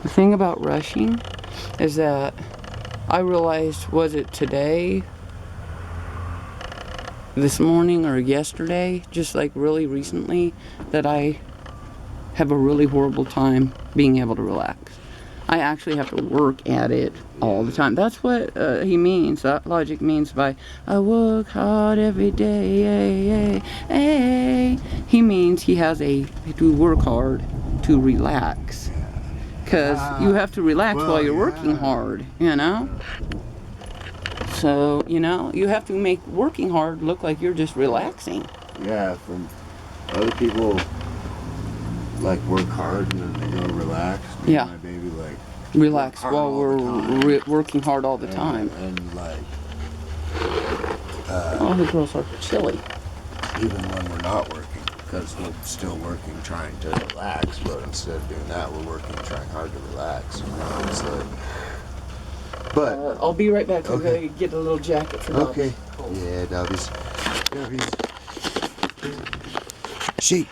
The thing about rushing is that I realized, was it today, this morning, or yesterday, just like really recently, that I have a really horrible time being able to relax. I actually have to work at it all the time. That's what he means, that logic means by, I work hard every day, He means he has to work hard to relax. Because you have to relax while you're working hard, you know? So, you know, you have to make working hard look like you're just relaxing. Yeah, from other people like work hard and then they go relax. Yeah. My baby like relax while we're working hard all the time. And like all the girls are chilly. Even when we're not working, because we're still working trying to relax, but instead of doing that, we're working trying hard to relax. You know? It's like, but I'll be right back. I'm gonna get a little jacket for Dobby. Okay. Yeah, Dobby's. Shake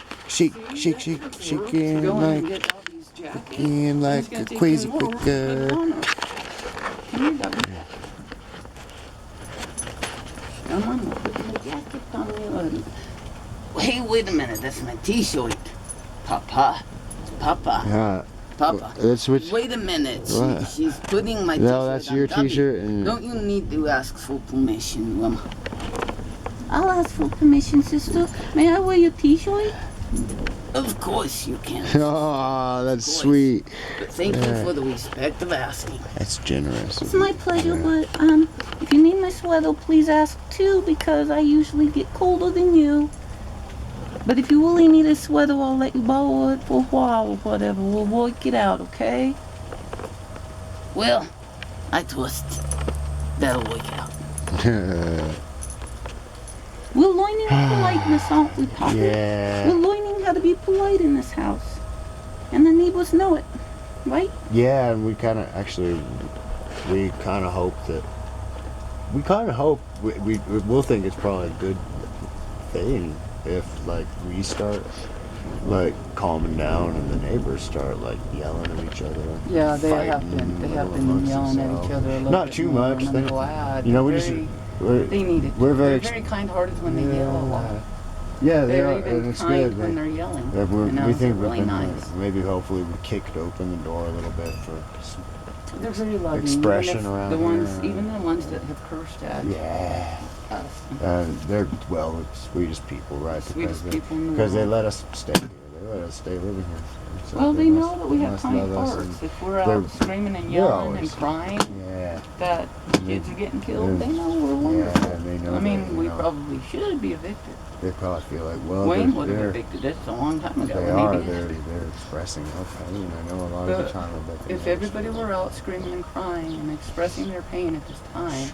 like a crazy quicker. Come here, Dobby. Come on, put my jacket on you. Hey, wait a minute. That's my T-shirt. Papa. Yeah. Papa. That's what. Wait a minute. What? She's putting my T-shirt No, that's your on. T-shirt. And don't you need to ask for permission, Mama? I'll ask for permission, sister. May I wear your T-shirt? Of course you can. Oh, that's sweet. But thank you for the respect of asking. That's generous. It's my pleasure, but if you need my sweater, please ask too, because I usually get colder than you. But if you really need a sweater, I'll let you borrow it for a while or whatever. We'll work it out, okay? Well, I trust that'll work out. We're learning politeness, aren't we, Papa? Yeah. We're learning how to be polite in this house. And the neighbors know it, right? Yeah, and we kind of hope we'll think it's probably a good thing if like we start like calming down and the neighbors start like yelling at each other. Yeah, they have been yelling at each other a little Not bit too more, much. and I'm glad. You know, They need it. We're They're very kind-hearted when they yell a lot. Yeah, they They're are, even and it's kind good. when they're yelling. Yeah, we think really nice. maybe hopefully we kicked open the door a little bit for they're very loving. expression even around the ones, here. Even the ones that have cursed at us. They're the sweetest people, right? Sweetest people in the because they world. let us stay here. They let us stay living here. So Well, they know that we have must kind love us, hearts. If we're out screaming and yelling and crying that kids are getting killed, they know we're wonderful. Yeah, they know. I mean, we probably should be evicted. They probably feel like, well, Wayne would have evicted us a long time ago. They are. They're expressing their pain. I know a lot of the time. If everybody were out screaming and crying and expressing their pain at this time,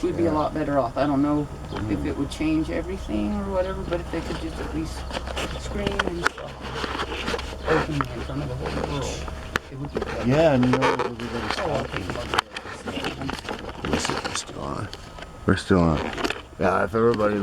we'd be a lot better off. I don't know if it would change everything or whatever, but if they could just at least scream and openly in front of the whole world, it would be better. Yeah, and everybody's talking. We're still on. We're still on. Yeah, if everybody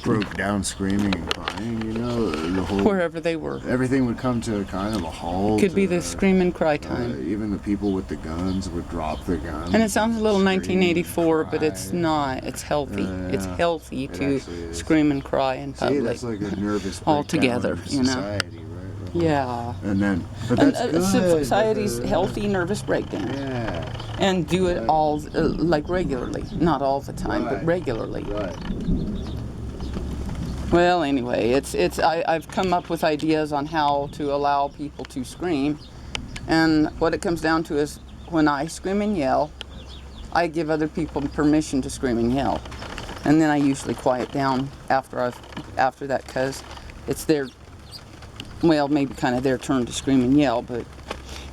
broke down screaming and crying, you know, the whole wherever they were, everything would come to a kind of a halt. Could be the scream and cry time. Even the people with the guns would drop their guns. And it sounds a little 1984, but it's not. It's healthy. It's healthy to scream and cry in public. See, that's like a nervous all together, you know. Society, right? Yeah. And then, but that's good. Society's healthy nervous breakdown. Yeah. And do it all like regularly, not all the time, but regularly. Right. Well, anyway, I've come up with ideas on how to allow people to scream, and what it comes down to is when I scream and yell, I give other people permission to scream and yell, and then I usually quiet down after that, because it's maybe kind of their turn to scream and yell, but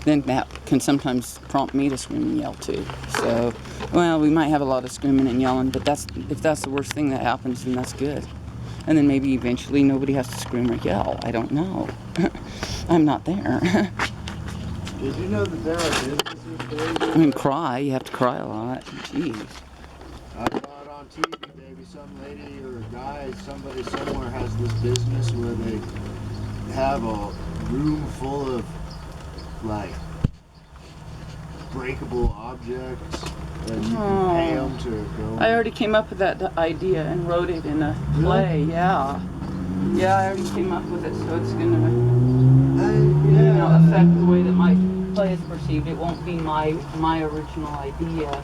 then that can sometimes prompt me to scream and yell too. So, well, we might have a lot of screaming and yelling, but if that's the worst thing that happens, then that's good. And then maybe eventually nobody has to scream or yell. I don't know. I'm not there. Did you know that there are businesses? I mean, cry. You have to cry a lot. Jeez. I saw it on TV, maybe some lady or a guy, somebody somewhere has this business where they have a room full of like breakable objects, and you can pay them to go. I already came up with that idea and wrote it in a play. Yeah, I already came up with it, so it's gonna, affect the way that my play is perceived. It won't be my original idea,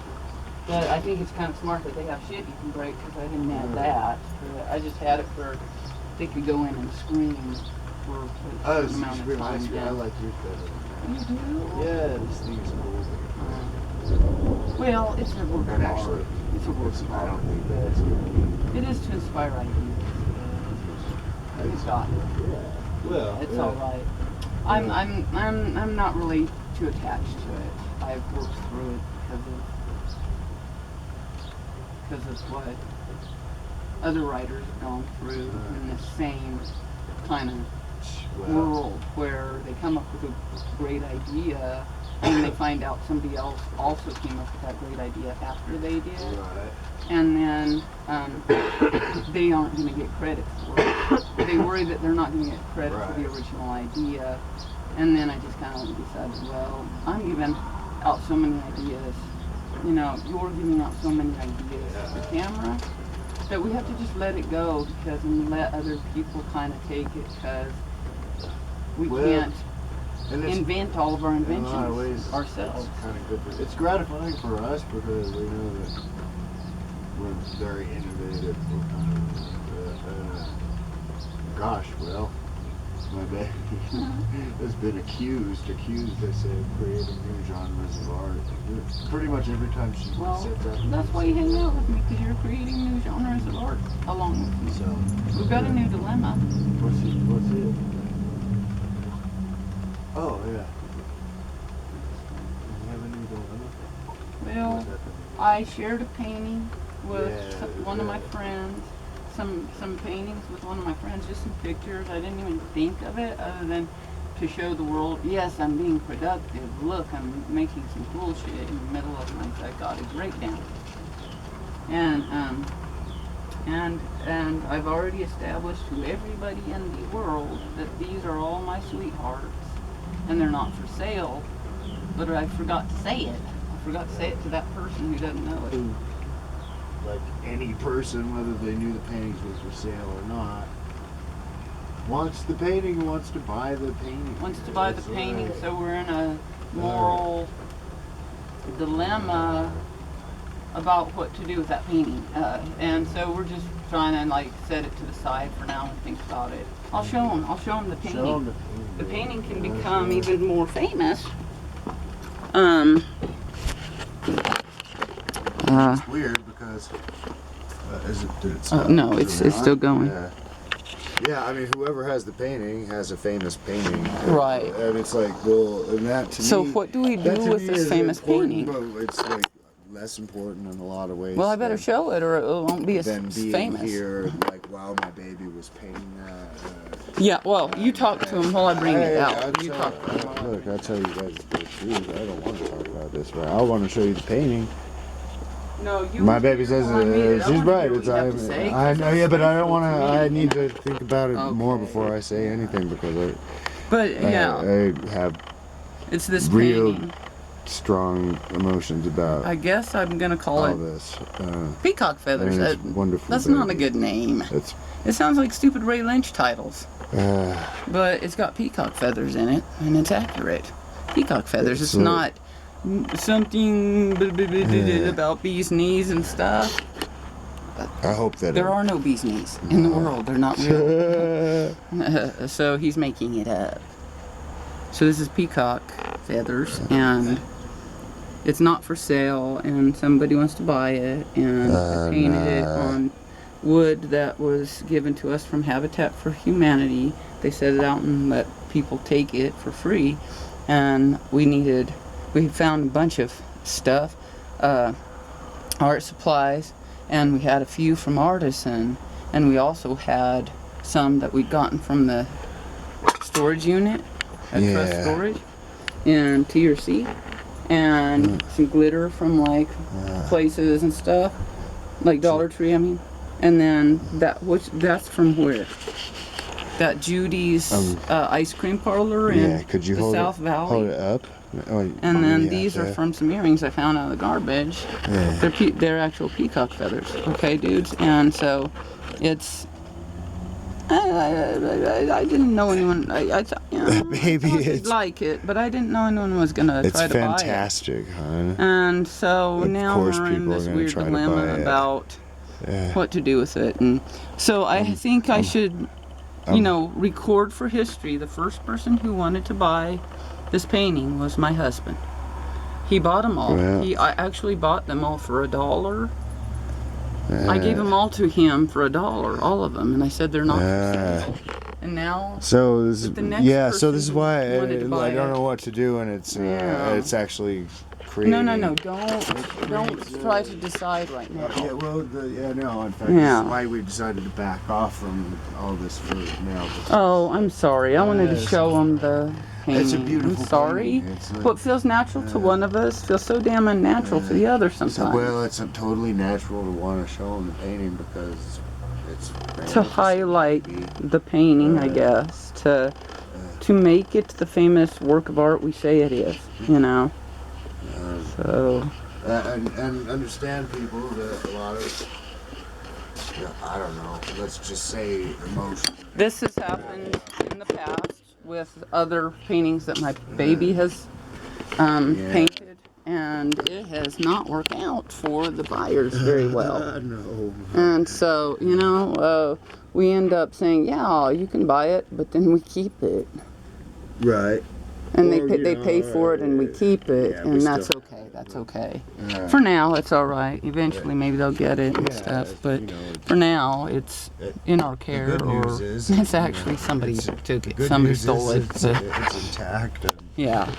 but I think it's kind of smart that they have shit you can break, because I didn't add that. I just had it for they could go in and scream for a certain amount of time. I like yours better. You do? Yeah, this thing is cool. Well, it's a work of Actually, art. It's a work of I art. don't think that's good. It is to inspire ideas. It's got it. Well, It's all right. I'm not really too attached to it. I've worked through it because of what other writers have gone through in the same kind of world, where they come up with a great idea and they find out somebody else also came up with that great idea after they did, Right. and then they aren't going to get credit for it. They worry that they're not going to get credit for the original idea, and then I just kind of decided, well, I'm giving out so many ideas, you're giving out so many ideas to the camera, that we have to just let it go, because and let other people kind of take it, because we can't invent all of our inventions in a lot of ways, ourselves. It's kind of good. It's gratifying for us because we know that we're very innovative. We're kind of, gosh, well, my baby has been accused, I say, of creating new genres of art. Pretty much every time she says that. That's why you hang out with me, because you're creating new genres of art along with me. So, We've got a new dilemma. What's it? Oh, yeah. You have a new dilemma? Well, I shared a painting with one of my friends, some paintings with one of my friends, just some pictures. I didn't even think of it other than to show the world, yes, I'm being productive. Look, I'm making some cool shit in the middle of my psychotic breakdown. And I've already established to everybody in the world that these are all my sweethearts, and they're not for sale. But I forgot to say it. I forgot to say it to that person who doesn't know it. Like any person, whether they knew the paintings was for sale or not, wants the painting, wants to buy the painting. Wants to buy the painting, so we're in a moral dilemma about what to do with that painting. And so we're just trying to set it to the side for now and think about it. I'll show them the painting. Show 'em The painting can become even more famous. It's weird because did it stop? No, it's still going. Yeah, I mean, whoever has the painting has a famous painting. Right. And it's like, well, and that to me. So what do we do that to with me this is famous important, painting? But it's like less important in a lot of ways. Well, I better show it, or it won't be as than being famous. here, like while my baby was painting that. Yeah, well, you talk to him while I bring it out. You talk to him. Look, I'll tell you guys the truth. I don't want to talk about this, right? I want to show you the painting. No, you. My baby says she's right. It's I know, yeah, but I don't want to. I need to think about it more before I say anything because I have it's this real painting. strong emotions about I guess I'm gonna call all it this. Peacock Feathers. And it's wonderful. That's baby. not a good name. It's It sounds like stupid Ray Lynch titles. But it's got peacock feathers in it, and it's accurate. Peacock feathers. It's not something about bees' knees and stuff. I hope that There are no bees' knees in the world. They're not real. So he's making it up. So this is peacock feathers, and it's not for sale, and somebody wants to buy it, and I painted it on wood that was given to us from Habitat for Humanity. They set it out and let people take it for free, and we found a bunch of stuff, art supplies, and we had a few from Artisan, and we also had some that we'd gotten from the storage unit at Trust Storage in TRC, and some glitter from places and stuff, like Dollar Tree, I mean. And then that's from where? that Judy's ice cream parlor in Yeah, could you the hold South it, Valley. hold it up? Oh, And then yeah, these are there. from some earrings I found out of the garbage. Yeah. They're actual peacock feathers, okay, dudes? And so it's. I didn't know anyone. I thought, you know, Baby, I thought you'd it's- like it, but I didn't know anyone was gonna It's try to buy it. fantastic, hon. And so Of now course we're in people are this gonna weird try to buy dilemma it. about Yeah. what to do with it. And so I think I should, record for history. The first person who wanted to buy this painting was my husband. He bought them all. Well. I actually bought them all for $1. Uh, I gave them all to him for $1, all of them, and I said they're not for sale. And now, So this, But the next yeah. So person this is who why wanted to buy I don't it- know what to do, and it's Yeah. it's actually creating. no, don't try to decide right now. Yeah, well, no. In fact, Yeah. this is why we decided to back off from all this for now. Oh, I'm sorry. I wanted to Yes. show him the painting. It's a beautiful I'm sorry. painting. It's like- What feels natural to one of us feels so damn unnatural to the other So, sometimes. well, it's totally natural to want to show them the painting because it's To highlight the painting, I guess, to make it the famous work of art we say it is, So, and understand people that a lot of, I don't know, let's just say emotion. this has happened in the past with other paintings that my baby has painted, and it has not worked out for the buyers very well. No. And so, we end up saying, yeah, you can buy it, but then we keep it. Right. And Or, they pay for it and we keep it, yeah, and we that's still- okay. That's okay. Yeah. For now, it's all right. Eventually, maybe they'll get it and Yeah, stuff. it's, But you know, for now, it's in our care. good Or news is, it's actually somebody took it. Somebody stole it. It's, but it's intact. And, yeah,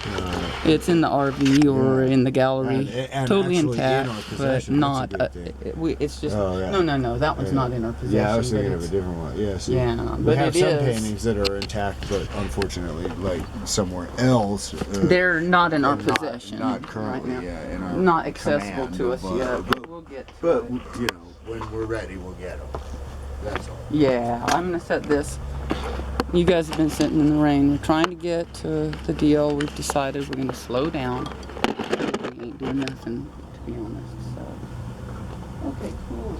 it's in the RV or in the gallery, And totally actually in intact, our but possession, not. that's a good thing. It's just Oh, yeah. no. That one's not in our possession. Yeah, I was but thinking of a it's- different one. Yeah, so Yeah, we but have it some is. paintings that are intact, but unfortunately, like somewhere else, They're not in our not- possession. not currently, right now. yeah, in our Not accessible command, to us but- yet. but- We'll get to But it. you know, when we're ready, we'll get them. That's all. Yeah, I'm gonna set this. You guys have been sitting in the rain. We're trying to get to the deal. We've decided we're gonna slow down. We ain't doing nothing, to be honest. So, okay, cool.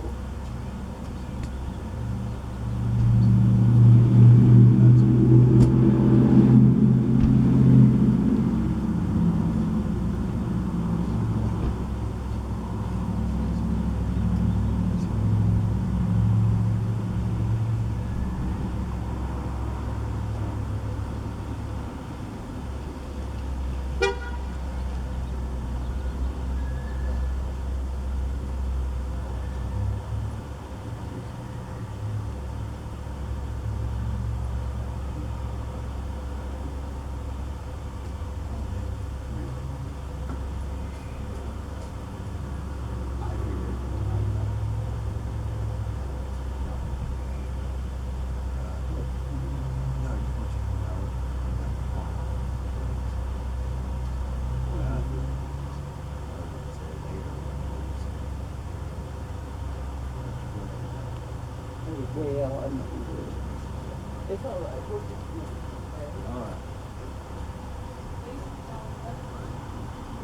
Well, I'm not gonna do it. It's all right. We'll get through it. All right.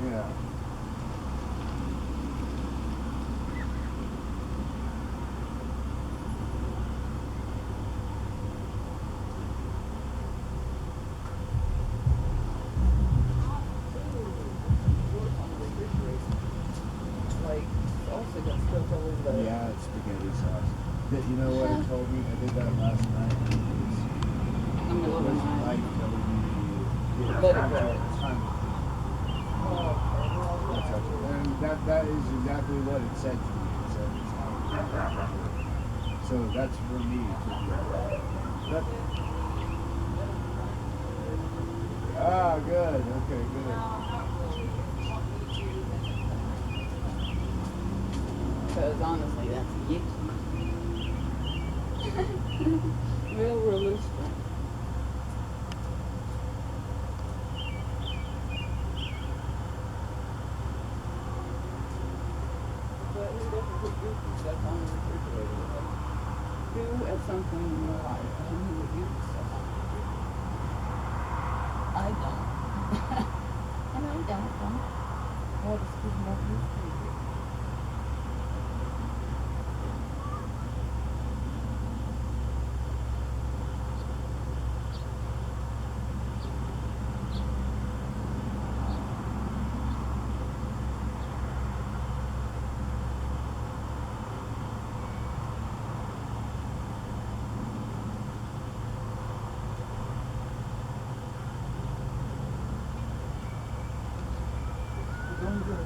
Yeah. Like, also got stuff all over the. Yeah, it's spaghetti sauce. You know what it told me? I did that last night. In the middle of the It was night. life telling me to Let it go. And that is exactly what it said to me. It said it's time. So that's for me to do. That, good. Okay, good. Because honestly, that's yucky. Well, we're loose. But we definitely put goofy stuff on the refrigerator. do at some point in your life, and who would you decide? I don't. And I don't. I just couldn't love you too. Don't do it.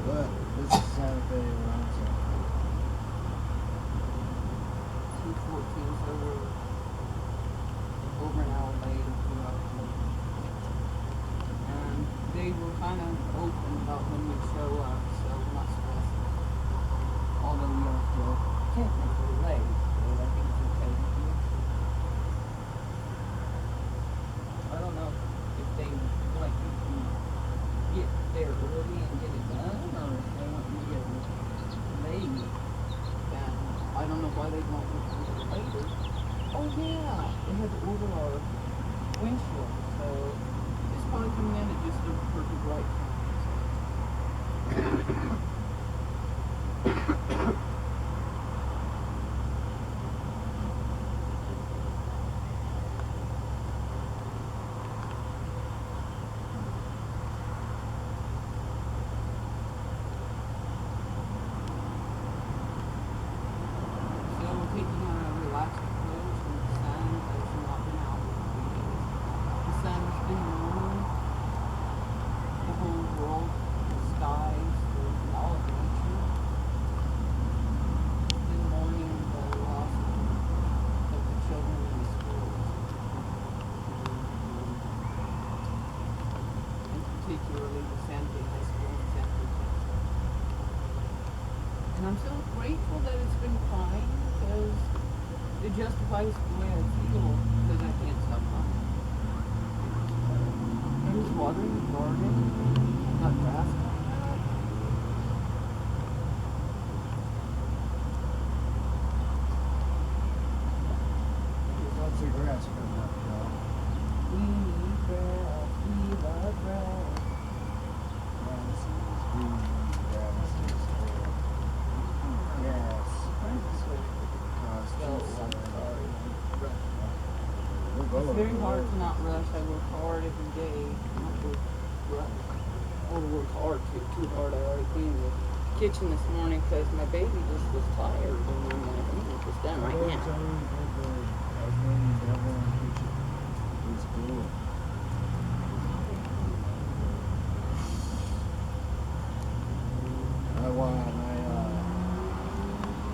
But this is Santa Fe around, so 214, so we're over an hour late or 2 hours late. And they were kind of open about when we show up, so we're not stressing. Although we are still technically late, so I think it's okay with you. I don't know if they like you to get there early and get it done, or if they want you to get late. And I don't know why they want you to get it later. Oh yeah, they had to order our windshield, so it's probably coming in at just the perfect right time. So we're taking a relaxed approach with the sun has not been out for 3 days. The sun has been warm, the whole world, the skies, all of nature. In the morning, the loss of the children in the schools. And particularly the Santa Fe High School in Santa Fe, Texas. And I'm so grateful that it's been fine because it justifies the way I feel because I can't stop crying. I'm just watering the garden, got grass coming up. there's lots of grass coming up, y'all. We need grass, we love grass. Grass is green, grass is old. Grass costs So, I'm $2. sorry. We're It's going very for hard it. to not rush. I work hard every day. Not to rush. Or work hard too hard. I already cleaned the kitchen this morning because my baby just was tired. And I'm like, I'm gonna get this done right Every now. time we did the Tasmanian devil in the kitchen, it was cool.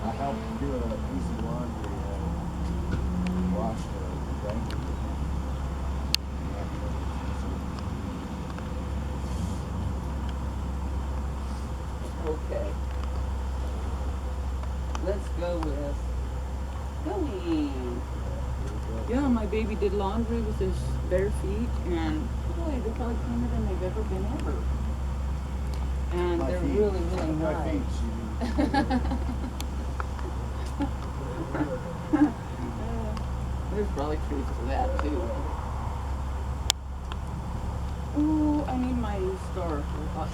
I helped do a piece of laundry and wash the blanket. Okay. Let's go with going. Yeah, my baby did laundry with his bare feet, and boy, they're probably cleaner than they've ever been ever. And My they're feet. really, really My nice. feet, she There's probably truth to that too. Ooh, I need my scarf.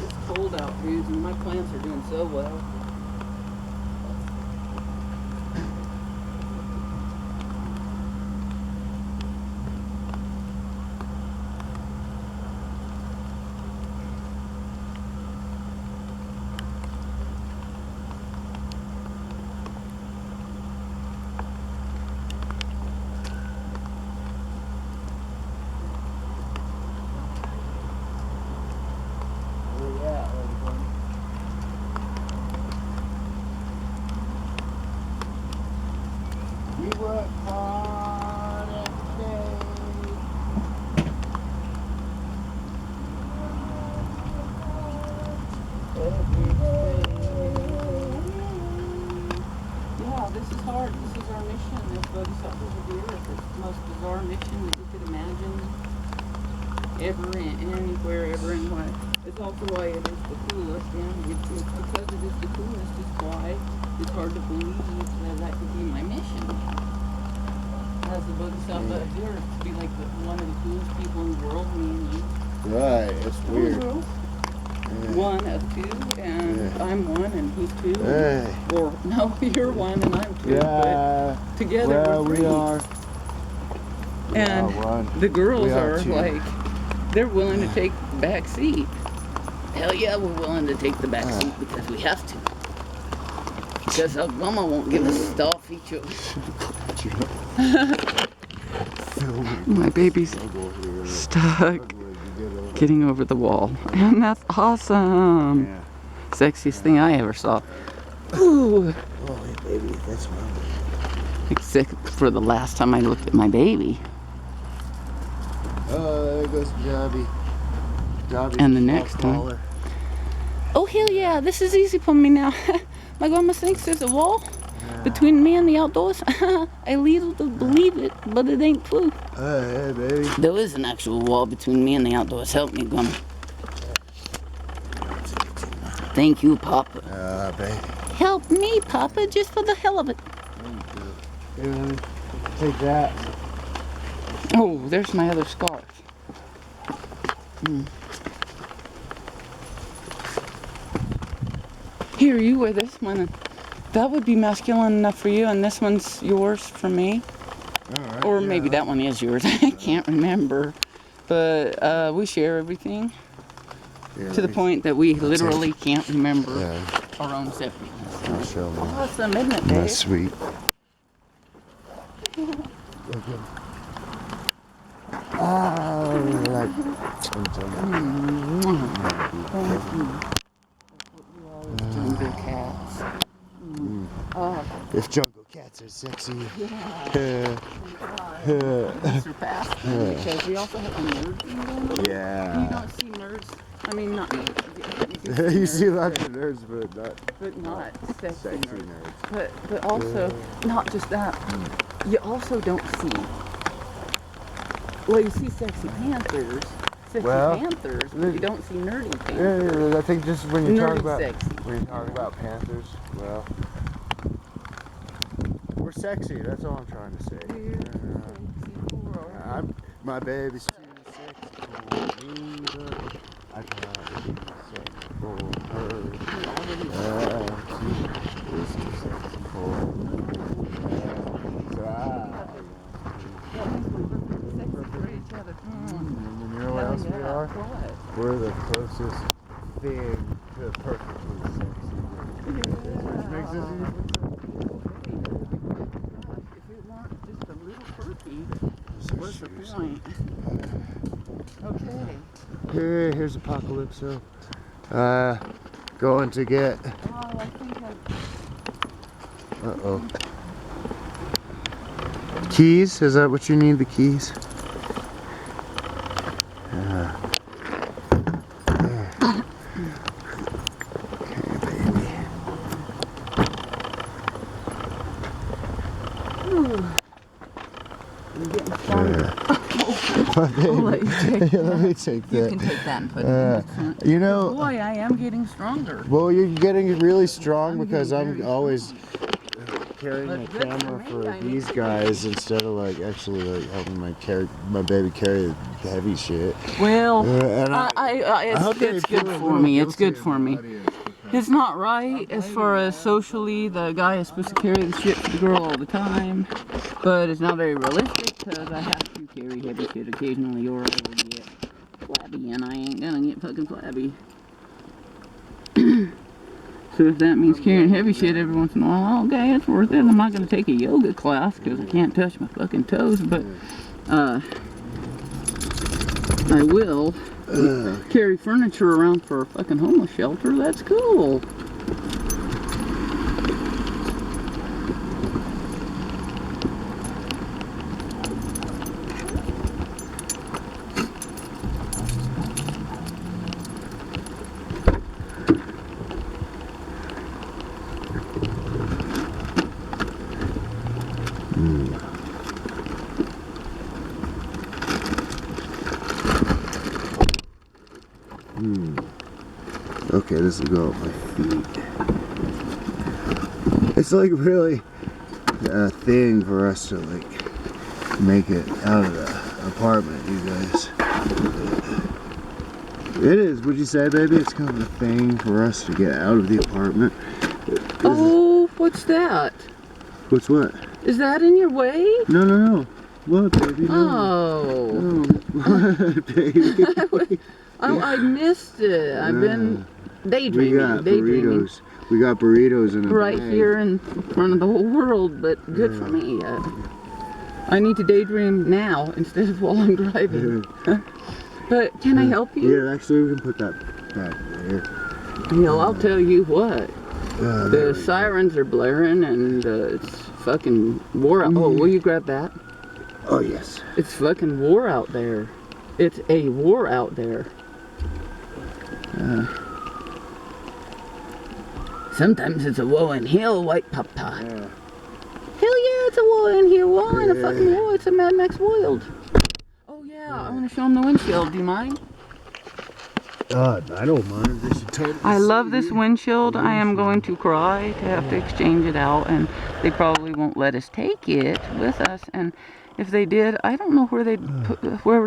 It's cold out, dudes, and my plants are doing so well. this is hard. This is our mission as Bodhisattvas of the Earth. It's the most bizarre mission that you could imagine ever, anywhere, ever, and why. It's also why it is the coolest, and it's because it is the coolest. It's why it's hard to believe that could be my mission as the Bodhisattva of the Earth, to be like one of the coolest people in the world, me and you. Right, it's weird. One of two, and I'm one, and he's two. Hey. Or, no, you're one, and I'm two. Yeah. But together we're three. We are. And one. the girls We are are two. like, they're willing to take the back seat. Hell yeah, we're willing to take the back seat because we have to. Because our mama won't give us stuff each other. My baby's stuck getting over the wall. And that's awesome. Yeah. Sexiest thing I ever saw. Ooh. Oh, hey, baby, that's my baby. Except for the last time I looked at my baby. Oh, there goes Jobby. Jobby. And the next time. Oh, hell yeah, this is easy for me now. My grandma thinks there's a wall between me and the outdoors. I little to believe it, but it ain't true. Hey, baby. There is an actual wall between me and the outdoors. Help me, grandma. Thank you, Papa. Baby. Help me, Papa, just for the hell of it. Here, let me take that. Oh, there's my other scarf. Here, you wear this one. That would be masculine enough for you, and this one's yours for me. All right, Or maybe that one is yours. I can't remember. But we share everything to the point that we literally can't remember our own separateness. I'll show me. Awesome, isn't it, babe? That's sweet. Like, Jungle cats. if jungle cats are sexy. Surpassed them because we also have a nerd thing going on. You Yeah. don't see nerds. I mean, not nerds. You see lots of nerds, but not sexy sexy nerds. nerds. But also, not just that. You also don't see. Well, you see sexy panthers, but you don't see nerdy panthers. Yeah, I think just when you talk Nerdy about sexy. panthers, well, we're sexy. That's all I'm trying to say. My baby's too sexy for me, but I try to be sexy for her. She's too sexy for me. And you know what else we are? We're the closest thing to perfectly sexy. Which makes us even. If it weren't just a little perky, what's the point? Okay. Here's Apocalypso. Going to get. Oh, I think Uh-oh. Keys? Is that what you need, the keys? Let you take Let me take You that. can take that and put it in the front. You know, Boy, I am getting stronger. well, you're getting really strong I'm because getting I'm very always carrying But a good for camera me, for I need these to guys instead of like actually like helping my baby carry the heavy shit. Well, And it's good for me. It's good for me. It's not right as far as socially. The guy is supposed to carry the shit for the girl all the time. But it's not very realistic because I have to carry heavy shit occasionally or I will get flabby and I ain't gonna get fucking flabby. So if that means carrying heavy shit every once in a while, okay, it's worth it. I'm not gonna take a yoga class because I can't touch my fucking toes, but I will carry furniture around for a fucking homeless shelter. That's cool. Okay, this will go up my feet. It's like really a thing for us to like make it out of the apartment, you guys. It is, would you say, baby? It's kind of a thing for us to get out of the apartment. Oh, what's that? What's what? Is that in your way? No, no, no. What, baby? No. Oh. No. What, baby? I missed it. I've been daydreaming. We got burritos. We got burritos in a right bag. here in front of the whole world, but good for me. I need to daydream now instead of while I'm driving. But can I help you? Yeah, actually, we can put that back there. You know, I'll tell you what. There The we sirens are blaring and it's fucking war out. Oh, will you grab that? go. Oh, yes. It's fucking war out there. It's a war out there. Sometimes it's a war in hell, white papa. Yeah. Hell yeah, it's a war in here. War in a fucking war. It's a Mad Max world. Oh yeah, I want to show them the windshield. Do you mind? I don't mind. They should totally I love see this you. windshield. I am going to cry to have to exchange it out, and they probably won't let us take it with us. And if they did, I don't know where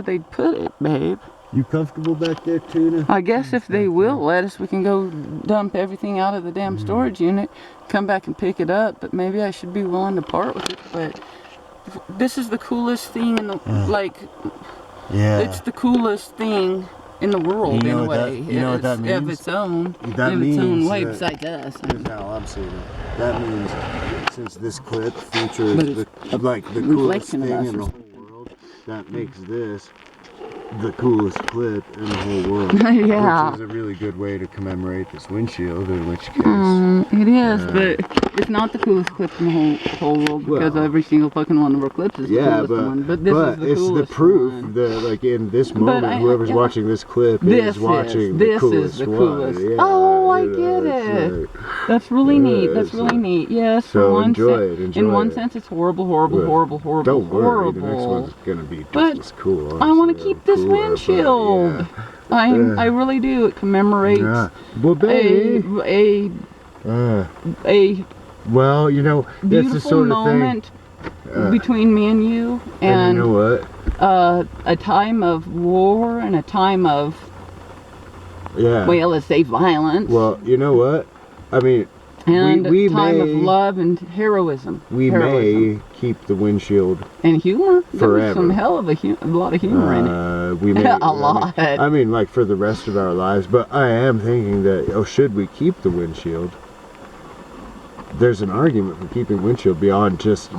they'd put it, babe. You comfortable back there, Tuna? I guess if they will let us, we can go dump everything out of the damn storage unit, come back and pick it up. But maybe I should be willing to part with it. But this is the coolest thing in the Yeah. it's the coolest thing in the world You know in a what that- way. you know what that Of means? its own, That of its own means way. that- Besides us, Here's how I'm seeing it. That means since this clip features But it's the coolest reflection thing of us in or the whole world, that makes this the coolest clip in the whole world. Yeah. Which is a really good way to commemorate this windshield, in which case. It is, but it's not the coolest clip in the whole world because Well, every single fucking one of our clips is the Yeah, coolest one. But this is the it's coolest the proof one. that, like, in this moment, whoever's yeah. watching this clip This is watching the this coolest is the one. coolest. Yeah, Oh, I you know, get it's it. like- That's really neat. Yeah, That's it's really neat. Yes, so in one enjoy sense, it, enjoy in one it. sense, it's horrible, horrible, But horrible, horrible, Don't worry, horrible. the next one's gonna be just But as cool. I want to honestly, keep this cooler, but windshield. yeah. I really do. It commemorates Yeah. Well, baby. a Well, you know, it's the beautiful sort of thing. moment between me and you, And you know what? a time of war and a time of, Yeah. well, let's say violence, Well, you know what? I mean, and we a time of may- love and heroism. we may keep the windshield. And humor. There was forever. some hell of a lot of humor in it. We may A lot. I mean, like for the rest of our lives. But I am thinking that should we keep the windshield? There's an argument for keeping windshield beyond just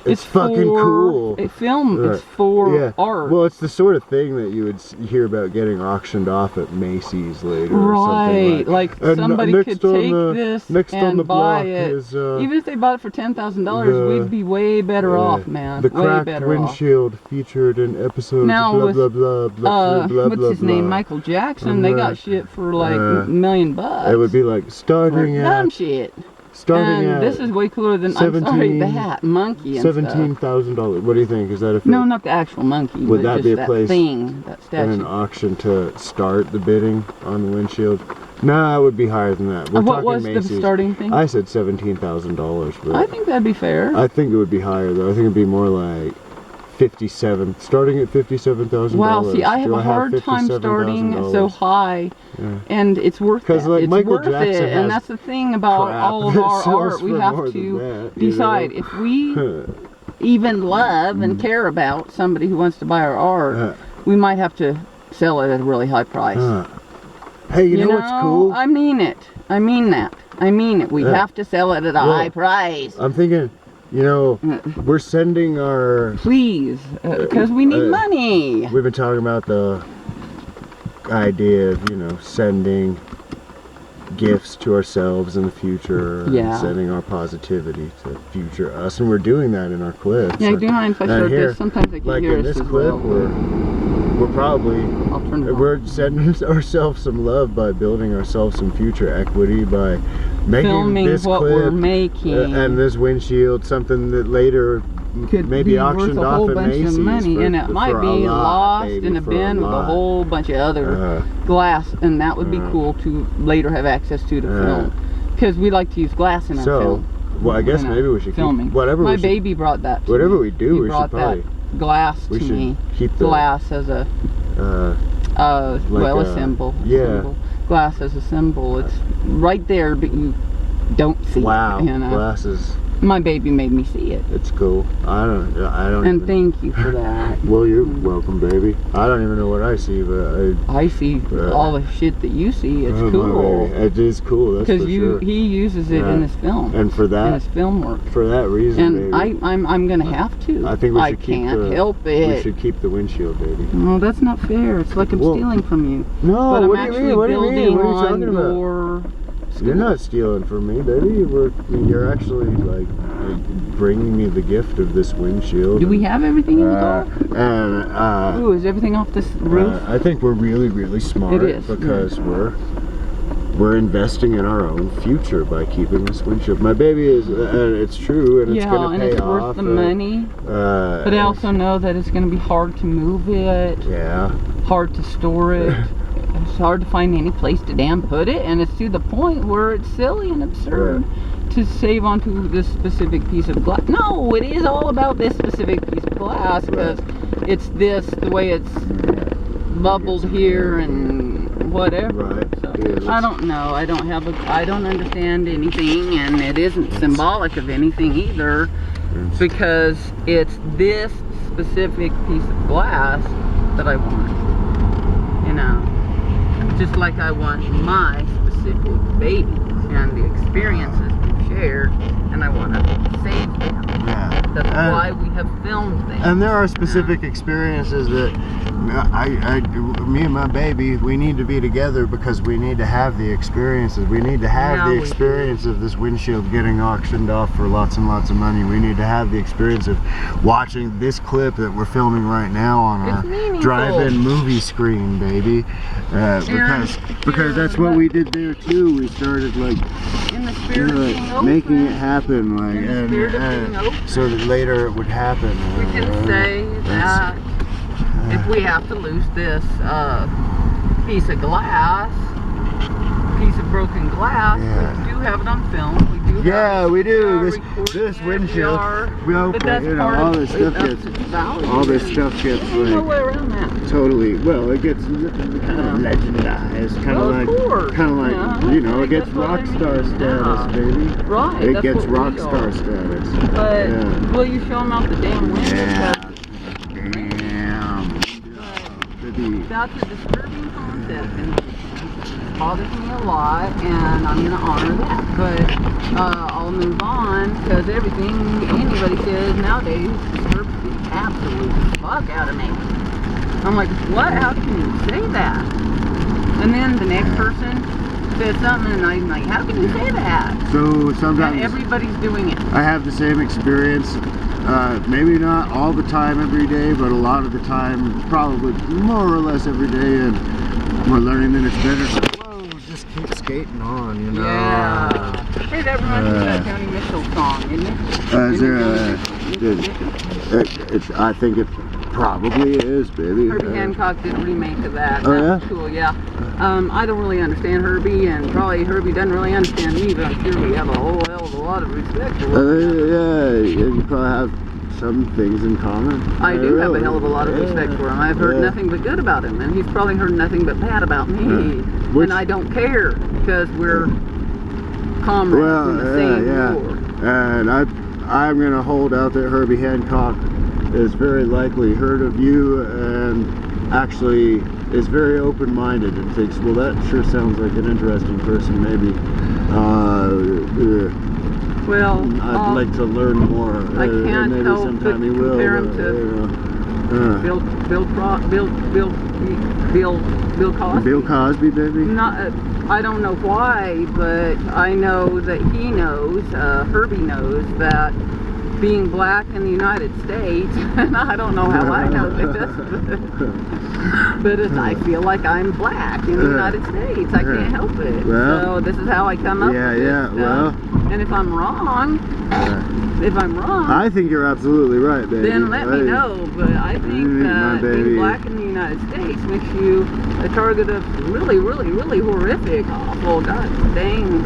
it's fucking cool. It's film. Right. It's for Yeah. art. Well, it's the sort of thing that you would hear about getting auctioned off at Macy's later. Or Right, something like And somebody next could on take the- this next on and the buy block it. is, Even if they bought it for $10,000, we'd be way better off, man. The way cracked better windshield featured in episodes Now blah, with, blah, blah, blah, blah, what's blah, his name? blah. Michael Jackson. They got shit for like $1 million. It would be like for starting dumb at shit. starting And at this is way cooler than I'm sorry, the hat, monkey, and stuff. $17,000. What do you think? Is that a No, not the actual monkey. Would but that just be a that place thing, that and an statue. auction to start the bidding on the windshield? Nah, it would be higher than that. We're What talking was Macy's. the starting thing? I said $17,000, but I think that'd be fair. I think it would be higher though. I think it'd be more like starting at $57,000. Wow, see, I have Do a hard time starting so $57,000? high, Yeah. and it's worth it. 'Cause, like, It's Michael worth Jackson it, has and that's the thing about crap all of that our sells art. We for have more than to that, you decide know? if we even love and care about somebody who wants to buy our art. We might have to sell it at a really high price. Hey, you know what's cool? I mean it. I mean that. I mean it. We Yeah. have to sell it at a high price. I'm thinking, we're sending our... Please, because we need money. We've been talking about the idea of, sending gifts to ourselves in the future. Yeah. And sending our positivity to future us. And we're doing that in our clips. Yeah, do you mind if I And start here, this? Sometimes I can like hear in us this as clip, well. we're probably... I'll turn it on. We're sending ourselves some love by building ourselves some future equity by making Filming this what clip we're making. and this windshield something that later could maybe be worth auctioned a off whole at bunch Macy's of money, for- and it might for a be lot, lost baby, in a for bin with a lot. whole bunch of other glass, and that would be cool to later have access to film, because we like to use glass in our film. Well, I guess in our maybe we should filming. keep whatever. My baby brought that. To whatever me. we do, he we brought should probably. that glass We to should me. keep the Glass as a well, a symbol. Yeah. Symbol. Glass as a symbol. It's right there, but you don't see Wow. it. You know? Glasses. My baby made me see it. It's cool. I don't. And even, thank you for that. well, you're welcome, baby. I don't even know what I see, but I see all the shit that you see. It's oh, cool. It is cool. That's Because for sure. he uses it in his film. And for in that, his film work. for that reason, And baby, I'm gonna have to. I think we should keep can't help it. We should keep the windshield, baby. No, that's not fair. It's like I'm stealing from you. No, But I'm what do you actually mean? What do you building mean? What are you on talking about? your You're not stealing from me, baby. You're actually like bringing me the gift of this windshield. Do we have everything in the car? And Ooh, is everything off this roof? I think we're really, really smart. It is, because we're investing in our own future by keeping this windshield. My baby is, it's true, and it's gonna pay it's off. worth the money. But I also know that it's gonna be hard to move it. Yeah. Hard to store it. It's hard to find any place to damn put it, and it's to the point where it's silly and absurd to save onto this specific piece of glass. No, it is all about this specific piece of glass, because it's the way it's bubbled here and whatever. Right. So, Yeah, I don't know. I don't understand anything, and it isn't symbolic of anything either, because it's this specific piece of glass that I want. You know. Just like I want my specific baby and the experiences we've shared, and I want to save them. Yeah. That's why we have filmed them. And there are specific experiences that me and my baby, we need to be together because we need to have the experiences. We need to have the experience of this windshield getting auctioned off for lots and lots of money. We need to have the experience of watching this clip that we're filming right now on our drive-in movie screen, baby. Because that's what we did there too. We started like in the spirit of being open, making it happen, like, in the spirit of being open, so that later it would happen. We can say that if we have to lose this piece of glass, piece of broken glass, we do have it on film. We do. Yeah, we do. This it. windshield. We open, But that's you know, part all of this stuff its gets value. all this stuff gets There's no way like around that. totally. Well, it gets kind of legendized, kind of like you know, it gets rock star status, baby. Right. It gets rock star status. But will you show them out the damn window? Yeah. That's a disturbing concept, and it bothers me a lot, and I'm going to honor that. But I'll move on, because everything anybody says nowadays disturbs the absolute fuck out of me. I'm like, what? How can you say that? And then the next person says something, and I'm like, how can you say that? So sometimes and everybody's doing it. I have the same experience. Maybe not all the time every day, but a lot of the time, probably more or less every day, and we're learning that it's better to just keep skating on, you know. Yeah. Hey, that reminds me of that Joni Mitchell song, isn't it? I think it probably is, baby. Herbie Hancock did a remake of that. Oh, That's cool, yeah. I don't really understand Herbie, and probably Herbie doesn't really understand me, but I'm sure we have a whole hell of a lot of respect for one another. Yeah, you probably have some things in common. I do have a hell of a lot of respect for him. I've heard nothing but good about him, and he's probably heard nothing but bad about me. And I don't care, because we're comrades in the same war. And I'm going to hold out that Herbie Hancock is very likely heard of you and actually is very open-minded and thinks, well, that sure sounds like an interesting person, maybe. Well, I'd like to learn more. I can't maybe help sometime but he will, compare him to Bill Cosby. Bill Cosby, baby? I don't know why, but I know that he knows, Herbie knows, that being black in the United States, and I don't know how I know this, but I feel like I'm black in the United States. I can't help it. Well, so this is how I come up with this stuff. And if I'm wrong, I think you're absolutely right, baby. then let me know. But I think that being black in the United States makes you a target of really, really, really horrific, awful, god dang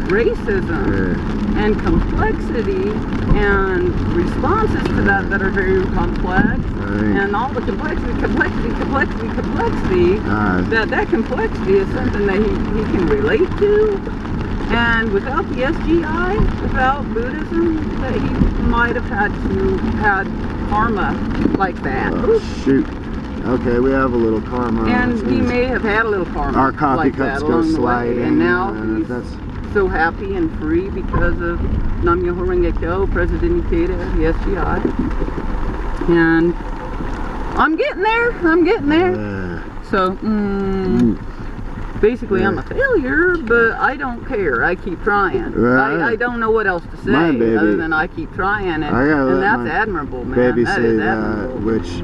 racism and complexity and responses to that are very complex. And all the complexity, that complexity is something that he can relate to. And without the SGI, without Buddhism, that he might have had karma like that. Oh, shoot. Okay, we have a little karma. And he may have had a little karma. Our coffee like cups that go along sliding. The way. And now he's so happy and free because of Nam Myoho Renge Kyo, President Ikeda, the SGI. And I'm getting there. So, basically, I'm a failure, but I don't care. I keep trying. I don't know what else to say other than I keep trying, and that's admirable, man. Baby that say is that, admirable. which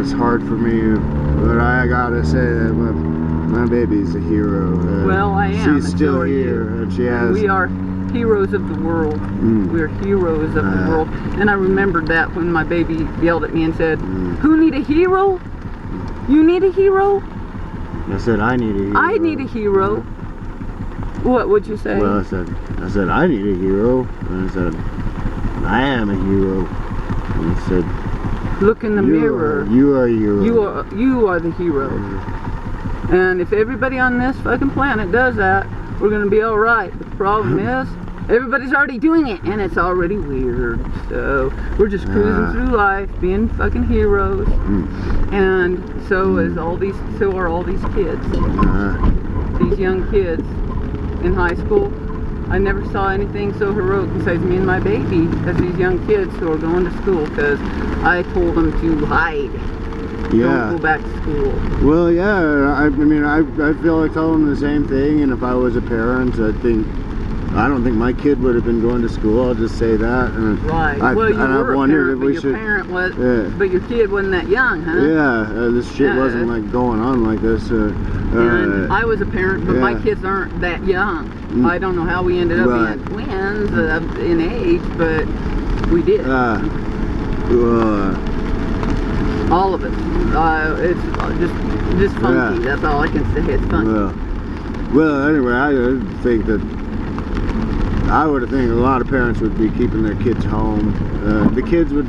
it's hard for me, but I gotta say that my baby's a hero. Well, I am. She's still here, and she has. We are heroes of the world. We're heroes of the world. And I remembered that when my baby yelled at me and said, "Who need a hero? You need a hero?" I said, I need a hero. I need a hero. What would you say? Well, I said, I need a hero. And I said, I am a hero. And I said, look in the mirror. You are a hero. You are the hero. And if everybody on this fucking planet does that, we're gonna be all right. But the problem is, everybody's already doing it, and it's already weird. So we're just cruising through life, being fucking heroes. And so are all these kids. These young kids in high school. I never saw anything so heroic besides me and my baby as these young kids who are going to school, because I told them to hide. Don't go back to school. Well, yeah, I mean, I feel like telling them the same thing, and if I was a parent, I don't think my kid would have been going to school. I'll just say that. And right. Well, you were a parent, but your parent was, but your kid wasn't that young, huh? Yeah, this shit wasn't like going on like this. And I was a parent, but my kids aren't that young. I don't know how we ended up being twins in age, but we did. All of it. It's just funky. That's all I can say. It's funky. Well, anyway, I think that I would think a lot of parents would be keeping their kids home. The kids would,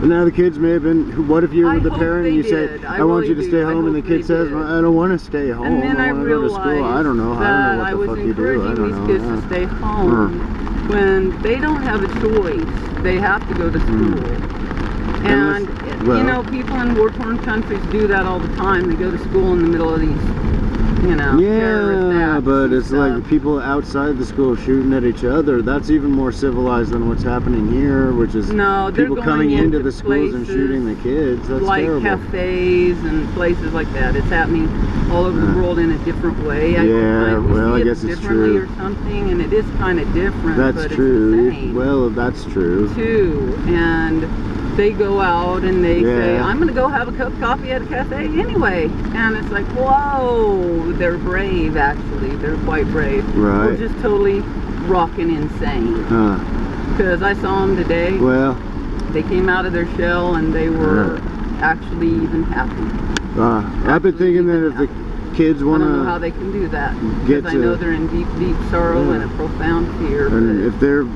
now the kids may have been, what if you were the parent and you say, I want you to stay home, and the kid says, well, I don't want to stay home, and then I want to go to school. I don't know what the fuck you do. I don't know. I was encouraging these kids to stay home when they don't have a choice. They have to go to school. And, you know, people in war-torn countries do that all the time. They go to school in the middle of these, you know, terrorist acts. But it's like people outside the school shooting at each other. That's even more civilized than what's happening here, which is people coming into the schools and shooting the kids. That's like terrible. Cafes and places like that. It's happening all over the world in a different way. I guess it's true. Or something, and it is kind of different. That's true. Well, that's true. Too, and they go out and they say, I'm going to go have a cup of coffee at a cafe anyway. And it's like, whoa, they're brave, actually. They're quite brave. Right. We're just totally rocking insane. Because I saw them today. Well. They came out of their shell and they were actually even happy. I've been thinking that if the kids want to... I don't know how they can do that. Because I know they're in deep, deep sorrow and a profound fear. And if they're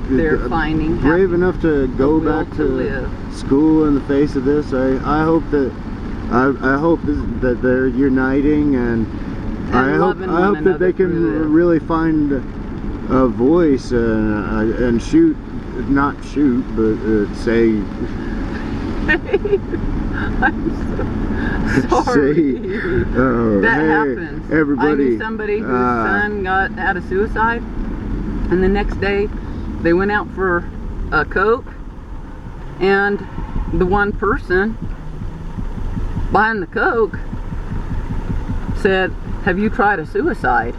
finding brave enough to go back to school in the face of this, I hope that that they're uniting, and I hope that they can really find a voice and not shoot, but say. I'm so sorry. That happens. Everybody. I knew somebody whose son had a suicide, and the next day they went out for a Coke, and the one person buying the Coke said, "Have you tried a suicide?"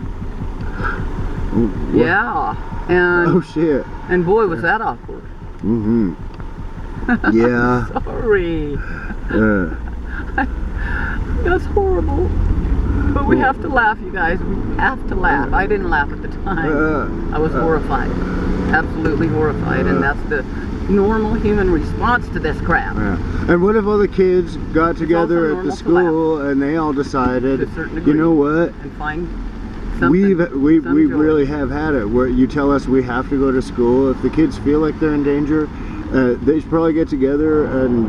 Yeah. And oh shit. And boy, was that awkward. Yeah. Sorry. That's horrible. But we have to laugh, you guys. We have to laugh. I didn't laugh at the time. I was horrified. Absolutely horrified. And that's the normal human response to this crap. And what if all the kids got together at the school and they all decided, you know what? And find We something really have had it where you tell us we have to go to school. If the kids feel like they're in danger, they should probably get together and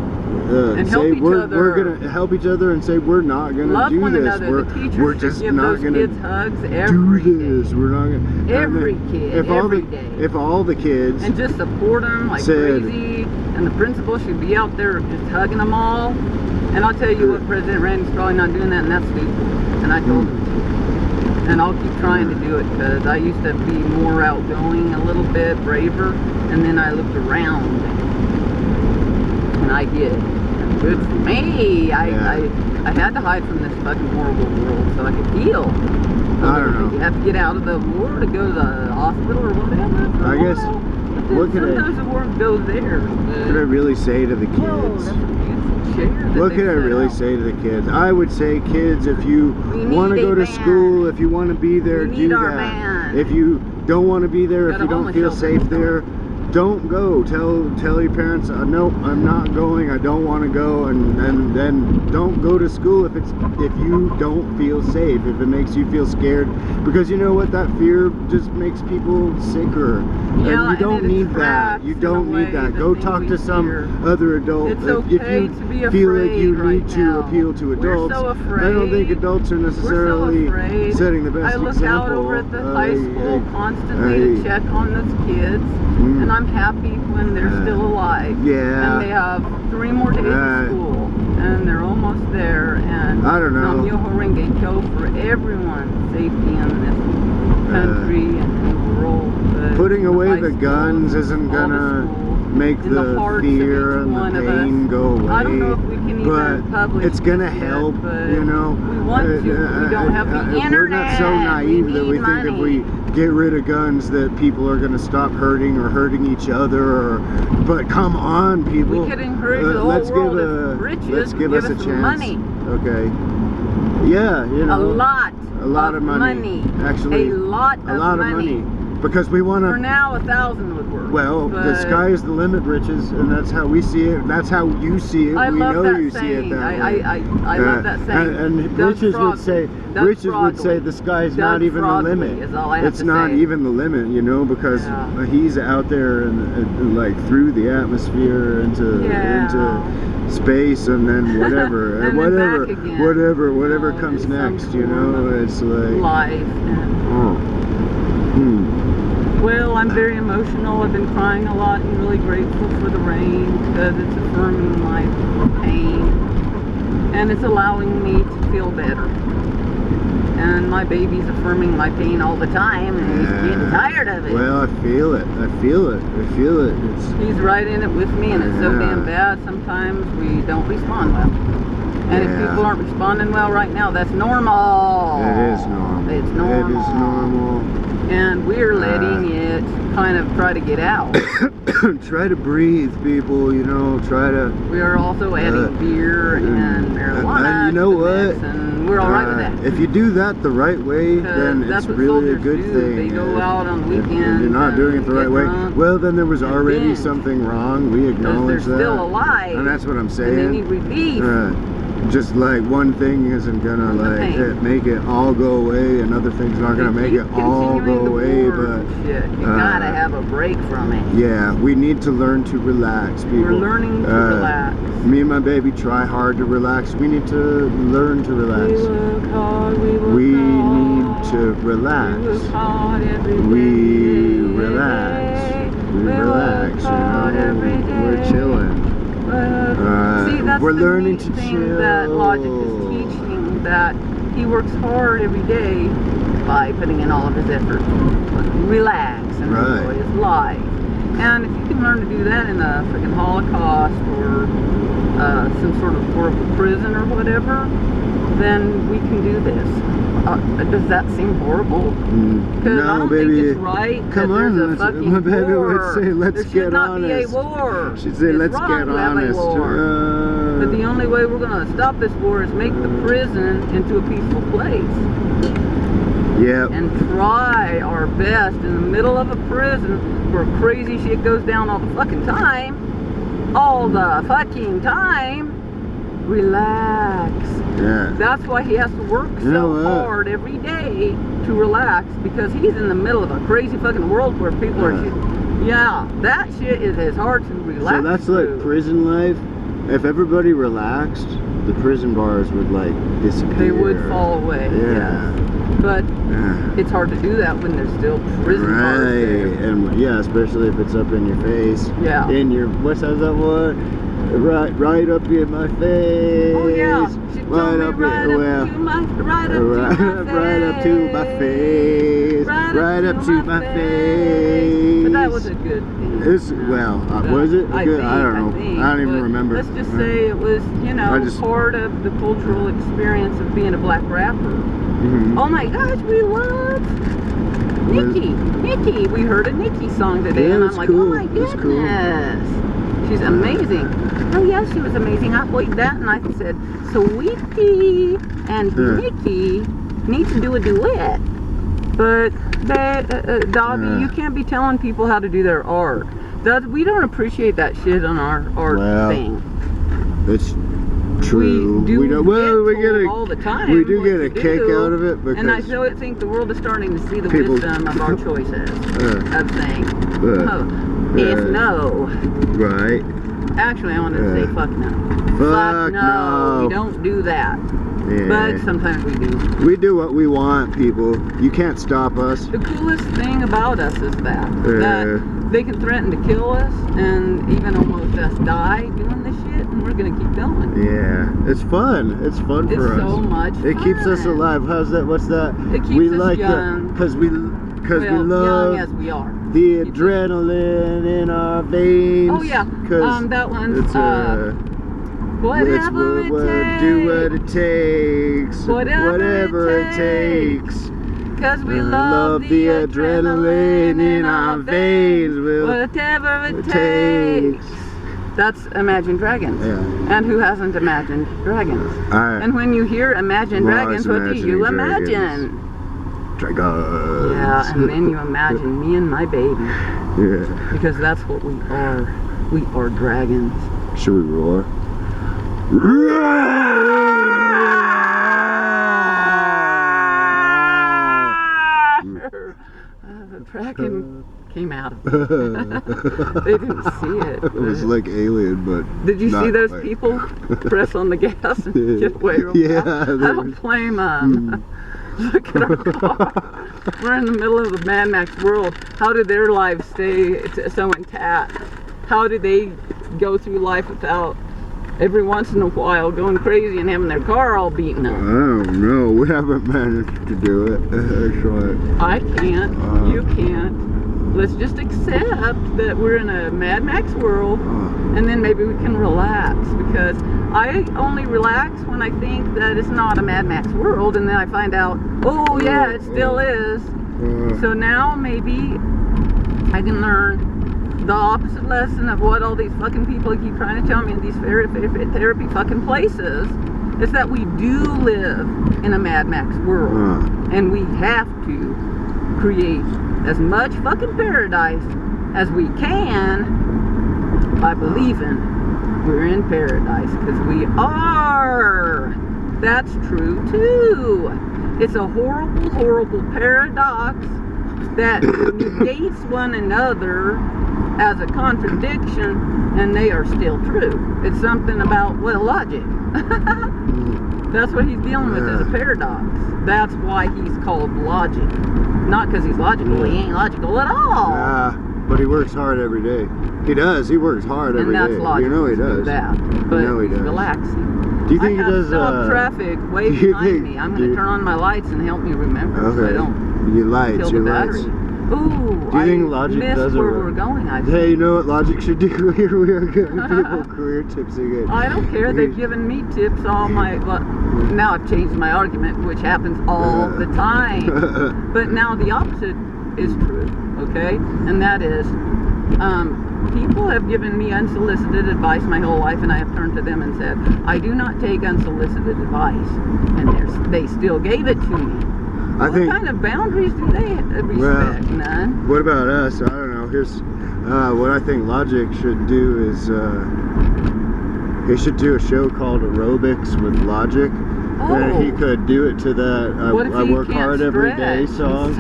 say we're gonna help each other and say we're not gonna do one this. another. The teachers We're just give not those gonna kids hugs every do this. day. We're not gonna Every kid, every day. If all the kids and just support them like crazy, and the principal should be out there just hugging them all. And I'll tell you what, President Randy's probably not doing that, and that's stupid. And I told him to. And I'll keep trying to do it because I used to be more outgoing, a little bit braver, and then I looked around and I did. And good for me. I had to hide from this fucking horrible world so I could heal. I don't know. You have to get out of the war to go to the hospital or whatever. I guess. Sometimes the war goes there. What could I really say to the kids? Whoa, that's a beautiful chair that What they could I set really out. say to the kids? I would say, kids, if you We want to need go a to van. school, if you want to be there, We do need our that. van. If you don't want to be there, if Got a you don't homeless feel shelter safe and there, don't go. Tell your parents, nope, I'm not going. I don't want to go, and then don't go to school if you don't feel safe. If it makes you feel scared, because you know what, that fear just makes people sicker. Yeah, and you don't and it need that. attracts You in don't a need way that. the Go thing talk we to some fear. other adult. It's if okay you to be feel like you afraid need right to now. appeal to We're adults, so I don't think afraid. adults are We're so necessarily afraid. setting the best I look example. out over at the high school constantly to check on those kids, Mm. and I'm happy when they're still alive. Yeah. And they have 3 more days of school, and they're almost there. And I don't know. Nam Myoho Renge Kyo for everyone's safety in this country and the world. Putting away high the schools, guns isn't all the gonna schools, make in the hearts of fear each and one the of pain us. go away. I don't know if we can but even publish it's gonna this yet, help, but you know. we want to. We don't have the internet. We're not so naive that we think if we get rid of guns that people are gonna stop hurting or hurting each other. But come on, people. We could encourage the whole let's world give if riches let's give us a some chance. money. Okay. Yeah, you know. A lot of money. Actually, a lot of money. Because we want to. For now, 1,000 would work. Well, the sky is the limit, Riches, and that's how we see it. That's how you see it. I we love know that you saying. see it that way. I love that saying. And Doug Riches would say, Doug Riches would say Frogley. the sky is Doug not even the Frogley limit. is all I have It's to not say. even the limit, you know, because Yeah. he's out there and like through the atmosphere into space and then whatever, And then back again. whatever Oh, comes in some next, you form know. of It's like life. Well, I'm very emotional. I've been crying a lot and really grateful for the rain because it's affirming my pain and it's allowing me to feel better. And my baby's affirming my pain all the time and he's getting tired of it. Well, I feel it. I feel it. He's right in it with me and it's so damn bad. Sometimes we don't respond well. And if people aren't responding well right now, that's normal. It is normal. It's normal. It is normal. And we're letting it kind of try to get out. Try to breathe, people, you know, try to... We are also adding beer and marijuana and you know to the what? mix, and we're all right with that. If you do that the right way, then that's it's what really a soldiers good do. thing. They go out on If weekends you're not doing it the and right get way, drunk well, then there was already binge. something wrong. We acknowledge they're that. still alive. And that's what I'm saying. And they need relief. Just like one thing isn't gonna make it all go away, another thing's not gonna make it all go away, but you gotta have a break from it. yeah, we need to learn to relax, people. We're learning to relax. Me and my baby try hard to relax. We need to learn to relax. We work hard, We need to relax. We work hard every day. We relax. We relax, you know. We're chilling. See, that's we're the learning neat to thing chill. that Logic is teaching, that he works hard every day by putting in all of his effort. Relax and enjoy his life. And if you can learn to do that in a freaking Holocaust or some sort of horrible prison or whatever, then we can do this. Does that seem horrible? Because I don't think it's right that there's a fucking my baby war. would say, let's there get should not honest. be a war. She'd say, It's let's wrong get to have a honest. war. But the only way we're going to stop this war is make the prison into a peaceful place. Yep. And try our best in the middle of a prison where crazy shit goes down all the fucking time. All the fucking time. Relax. Yeah. That's why he has to work so hard every day to relax, because he's in the middle of a crazy fucking world where people are shit. Yeah, that shit is as hard to relax. So that's like prison life. If everybody relaxed, the prison bars would like disappear. They would fall away. Yeah. Yes. But it's hard to do that when there's still prison bars there. And yeah, especially if it's up in your face. Yeah. In your, what's that one? Right up in my face. Oh yeah. She told me right up to my face. Right up to my face. But that was a good thing. Was it good? I don't know. I don't even remember. Let's just say it was, you know, part of the cultural experience of being a black rapper. Oh my gosh, we love Nicki. We heard a Nicki song today, and I'm like, oh my goodness. She's amazing. Oh yeah, she was amazing. I played that and I said, Sweetie and Nicki need to do a duet. But Dobby, you can't be telling people how to do their art. We don't appreciate that shit on our art thing. It's true. We get all the time. We do get a kick out of it, because and I think the world is starting to see the wisdom of our choices. Of saying, if no. Right. Actually, I wanted to say fuck no. Fuck no. We don't do that. Yeah. But sometimes we do. We do what we want, people. You can't stop us. The coolest thing about us is that they can threaten to kill us and even almost us die doing this shit, and we're gonna keep going. Yeah, it's fun. It's fun for us. It's so much fun. It keeps us alive. How's that? What's that? It keeps us young. Because we love young as we are. The adrenaline in our veins. Oh yeah. That one's it's whatever it takes. Do what it takes. Whatever it takes. Cause we love the adrenaline in our veins. Whatever it takes. That's Imagine Dragons. Yeah. And who hasn't imagined dragons? And when you hear Imagine Dragons, what do you imagine? Dragons. Yeah, and then you imagine me and my baby. Yeah. Because that's what we are. We are dragons. Should we roar? The dragon came out of it. They didn't see it. It was like Alien, but did you see those people press on the gas and get away real fast? I don't blame them. Look at our car. We're in the middle of the Mad Max world. How did their lives stay so intact? How did they go through life without every once in a while going crazy and having their car all beaten up? I don't know. We haven't managed to do it. I can't. You can't. Let's just accept that we're in a Mad Max world, and then maybe we can relax, because I only relax when I think that it's not a Mad Max world, and then I find out, oh yeah, it still is. So now maybe I can learn the opposite lesson of what all these fucking people keep trying to tell me in these therapy fucking places, is that we do live in a Mad Max world, and we have to create as much fucking paradise as we can by believing we're in paradise, because we are. That's true too. It's a horrible, horrible paradox that negates one another as a contradiction, and they are still true. It's something about, well, logic. That's what he's dealing with, is a paradox. That's why he's called Logic. Not because he's logical, he ain't logical at all. Yeah, but he works hard every day. He does, he works hard every day. And that's logical. You know he does. That. But you know he he's does. relaxing. Do you think he does stop traffic way behind me. I'm going to turn on my lights and help me remember, so I don't your lights, kill your the battery. lights. Ooh, Do you think Logic does where we're going, I think. Hey, you know what Logic should do? We are giving people career tips again. I don't care. They've given me tips all my... Well, now I've changed my argument, which happens all the time. But now the opposite is true, okay? And that is, people have given me unsolicited advice my whole life, and I have turned to them and said, I do not take unsolicited advice, and they still gave it to me. What kind of boundaries do they respect? None. What about us? I don't know. Here's what I think Logic should do is he should do a show called Aerobics with Logic. And he could do it to that I work hard every day song.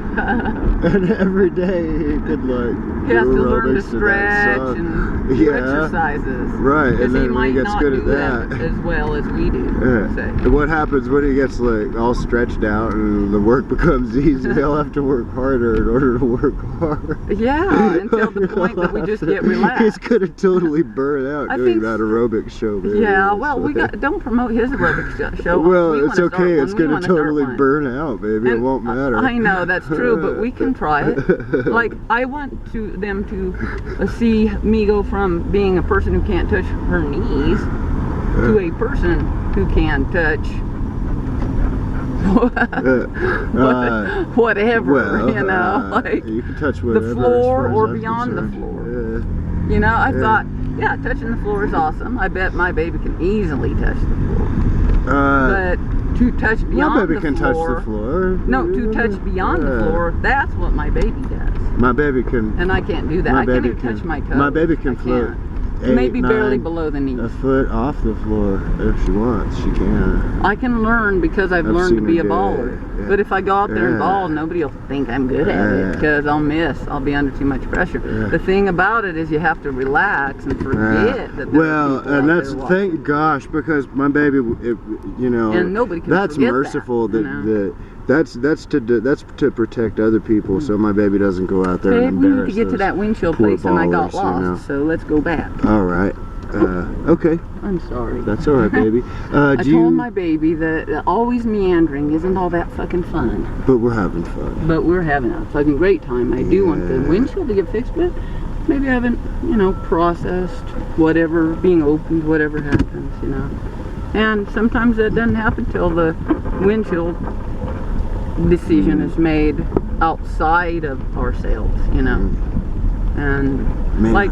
And every day he could like he has to learn to aerobics stretch to that and do exercises. Right, and then he when he might gets not good do at that as well as we do. And what happens when he gets like all stretched out and the work becomes easy? He'll have to work harder in order to work hard. Yeah, until the point that we just get relaxed. He's gonna totally burn out doing that aerobics show. Maybe. Yeah, well, we don't promote his aerobics show. Well, it's okay. It's gonna totally burn out, baby. It won't matter. I know that's true, but we can try it. Like I want them to see me go from being a person who can't touch her knees to a person who can touch whatever, well, you know, like you can touch whatever, the floor or beyond the floor. You know, I thought, yeah, touching the floor is awesome. I bet my baby can easily touch the floor. But to touch beyond my baby the can floor, touch the floor. No, to touch beyond the floor, that's what my baby does. My baby can. And I can't do that. I can't even touch my toes. My baby can float. Maybe barely below the knee. A foot off the floor if she wants. She can. I can learn because I've learned to be a baller. Yeah. But if I go out there and ball, nobody will think I'm good at it because I'll miss. I'll be under too much pressure. The thing about it is you have to relax and forget that there are people and that's thank gosh, because my baby, you know, and nobody can that's merciful. That's to protect other people, so my baby doesn't go out there and embarrass. We need to get to that windshield place, and I got lost. You know. So let's go back. All right. Okay. I'm sorry. That's all right, baby. I told my baby that always meandering isn't all that fucking fun. But we're having fun. But we're having a fucking great time. I do want the windshield to get fixed, but maybe I haven't, you know, processed whatever, being opened, whatever happens, you know. And sometimes that doesn't happen till the windshield decision is made outside of ourselves, you know. And like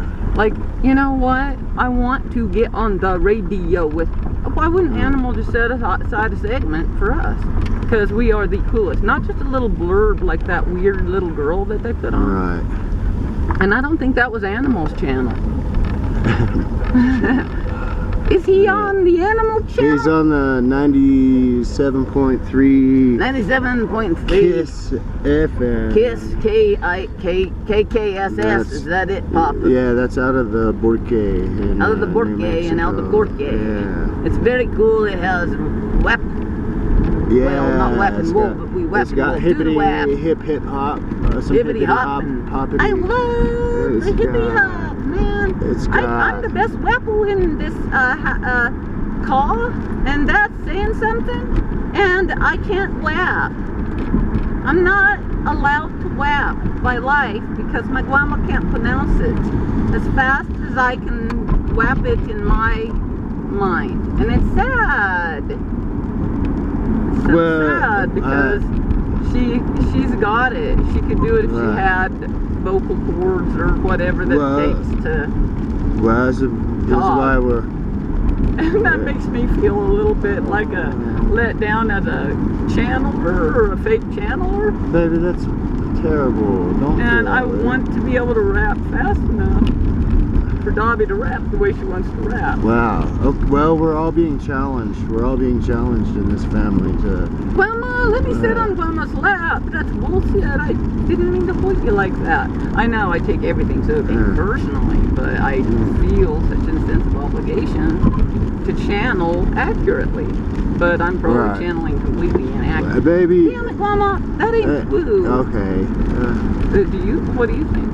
you know what, I want to get on the radio with, why wouldn't Animal just set aside a segment for us, because we are the coolest, not just a little blurb like that weird little girl that they put on. Right. And I don't think that was Animal's channel. Is he on the Animal channel? He's on the 97.3. 97.3. Kiss FM. Kiss KKSS. Is that it, Papa? Yeah, that's out of the Borque. Out of the Borque and Albuquerque. Yeah. It's very cool. It has weapon. Yeah. Well, not weapon wolf, but we weapon It's got wolf. hippity hip hop. Some hippity hop. Poppity. I love the hippity hop, man. I'm the best weapon in this call, and that's saying something. And I can't whap. I'm not allowed to whap by life because my grandma can't pronounce it as fast as I can whap it in my mind, and it's sad. So sad because she's got it. She could do it if she had vocal cords or whatever that it takes to this is why we're. And that makes me feel a little bit like a let down as a channeler or a fake channeler. Baby, that's terrible. Don't. And I want to be able to rap fast enough for Dobby to rap the way she wants to rap. Wow. Okay, well, we're all being challenged. We're all being challenged in this family to. Grandma, let me sit on Grandma's lap. That's bullshit. I didn't mean to hold you like that. I know I take everything so personally, but I feel such a sense of obligation to channel accurately. But I'm probably channeling completely inaccurately. Baby. Damn it, Grandma. That ain't blue. Okay. What do you think?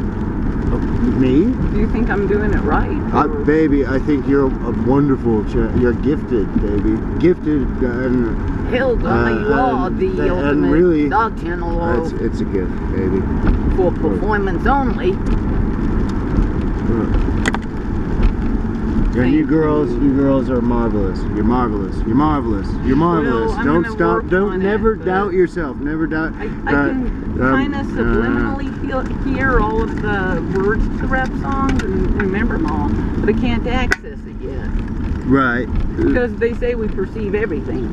Me? Do you think I'm doing it right? Baby, I think you're a wonderful. You're gifted, baby. Gifted and. Hell, Grandma, you are the ultimate really, dog channel. It's a gift, baby. For performance only. And you girls are marvelous. You're marvelous. You're marvelous. You're marvelous. I'm Don't gonna stop. work Don't on never it, but doubt yourself. Never doubt. I can kind of subliminally hear all of the words to the rap songs and remember them all, but I can't access it yet. Right. Because they say we perceive everything.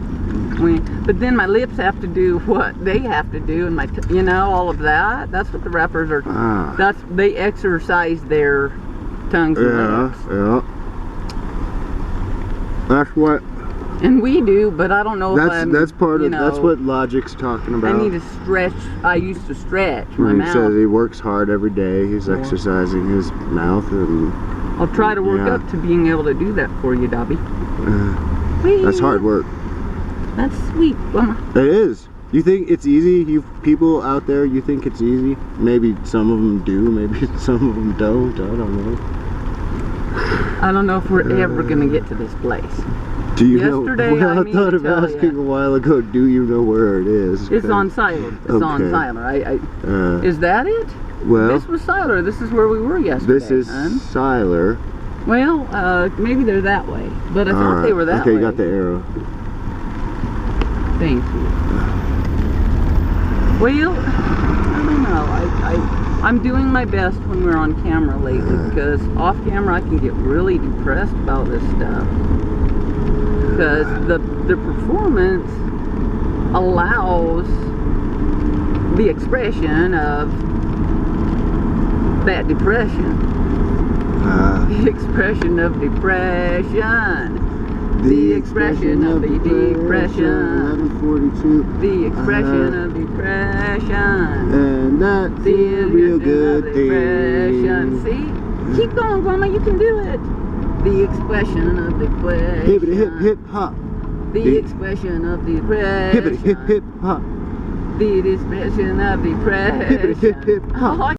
But then my lips have to do what they have to do, and you know, all of that. That's what the rappers are. They exercise their tongues and lips. Yeah. That's what. And we do, but I don't know if That's part of. you know, That's what Logic's talking about. I need to stretch. I used to stretch my He mouth. says he works hard every day. He's exercising his mouth, and I'll try to work up to being able to do that for you, Dobby. that's hard work. That's sweet, Mama. It is. You think it's easy? You people out there, you think it's easy? Maybe some of them do. Maybe some of them don't. I don't know. I don't know if we're ever gonna get to this place. Do you Yesterday, know? Well, I I mean thought to of tell asking ya. a while ago. Do you know where it is? It's on Siler. It's on Siler. Is that it? Well, This was Siler. This is where we were yesterday. this is hon. Siler. Well, maybe they're that way, but I thought they were that okay, way. you got the arrow. Thank you. Well, I don't know. I'm doing my best when we're on camera lately, because off camera I can get really depressed about this stuff. Because the performance allows the expression of that depression. The expression of depression. The expression of the depression. 11:42. The expression of depression. And that's a real good thing. See? Keep going, Grandma. You can do it. The expression of depression. Hippity hip hip hop. The expression of depression. Hippity hip hip hop. The expression of depression. Hippity hip hip hop. Oh,